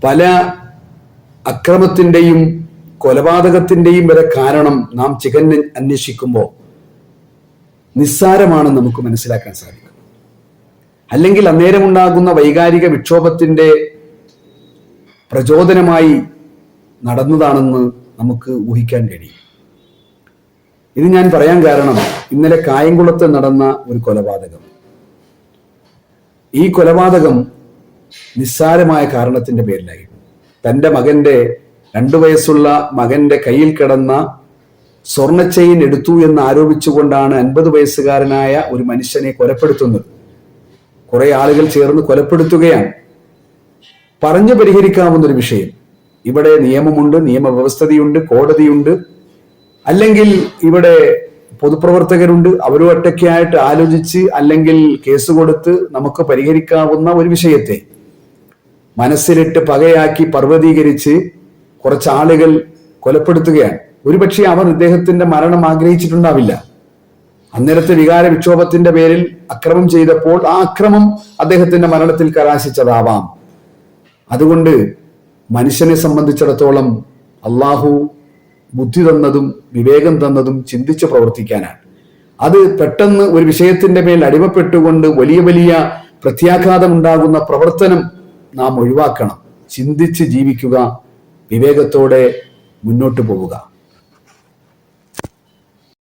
പല അക്രമത്തിന്റെയും കൊലപാതകത്തിന്റെയും വരെ കാരണം നാം ചികഞ്ഞ് അന്വേഷിക്കുമ്പോൾ നിസ്സാരമാണെന്ന് നമുക്ക് മനസ്സിലാക്കാൻ സാധിക്കും. അല്ലെങ്കിൽ അന്നേരമുണ്ടാകുന്ന വൈകാരിക വിക്ഷോഭത്തിന്റെ പ്രചോദനമായി നടന്നതാണെന്ന് നമുക്ക് ഊഹിക്കാൻ കഴിയും. ഇത് ഞാൻ പറയാൻ കാരണം, ഇന്നലെ കായംകുളത്ത് നടന്ന ഒരു കൊലപാതകം. ഈ കൊലപാതകം നിസ്സാരമായ കാരണത്തിന്റെ പേരിലായിരുന്നു. തൻ്റെ മകന്റെ 2 വയസ്സുള്ള മകന്റെ കയ്യിൽ കിടന്ന സ്വർണ്ണ ചെയിൻ എടുത്തു എന്ന് ആരോപിച്ചുകൊണ്ടാണ് 50 വയസ്സുകാരനായ ഒരു മനുഷ്യനെ കൊലപ്പെടുത്തുന്നത്. കുറെ ആളുകൾ ചേർന്ന് കൊലപ്പെടുത്തുകയാണ്. പറഞ്ഞു പരിഹരിക്കാവുന്ന ഒരു വിഷയം. ഇവിടെ നിയമമുണ്ട്, നിയമവ്യവസ്ഥതയുണ്ട്, കോടതിയുണ്ട്, അല്ലെങ്കിൽ ഇവിടെ പൊതുപ്രവർത്തകരുണ്ട്. അവരും ഒറ്റയ്ക്കായിട്ട് ആലോചിച്ച് അല്ലെങ്കിൽ കേസ് കൊടുത്ത് നമുക്ക് പരിഹരിക്കാവുന്ന ഒരു വിഷയത്തെ മനസ്സിലിട്ട് പകയാക്കി പർവ്വതീകരിച്ച് കുറച്ചാളുകൾ കൊലപ്പെടുത്തുകയാണ്. ഒരുപക്ഷെ അവർ ഇദ്ദേഹത്തിന്റെ മരണം ആഗ്രഹിച്ചിട്ടുണ്ടാവില്ല. അന്നേരത്തെ വികാര വിക്ഷോഭത്തിന്റെ പേരിൽ അക്രമം ചെയ്തപ്പോൾ ആ അക്രമം അദ്ദേഹത്തിന്റെ മരണത്തിൽ കലാശിച്ചതാവാം. അതുകൊണ്ട് മനുഷ്യനെ സംബന്ധിച്ചിടത്തോളം അള്ളാഹു ബുദ്ധി തന്നതും വിവേകം തന്നതും ചിന്തിച്ച് പ്രവർത്തിക്കാനാണ്. അത് പെട്ടെന്ന് ഒരു വിഷയത്തിന്റെ മേൽ അടിമപ്പെട്ടുകൊണ്ട് വലിയ വലിയ പ്രത്യാഘാതം ഉണ്ടാകുന്ന പ്രവർത്തനം നാം ഒഴിവാക്കണം. ചിന്തിച്ച് ജീവിക്കുക, വിവേകത്തോടെ മുന്നോട്ട് പോവുക.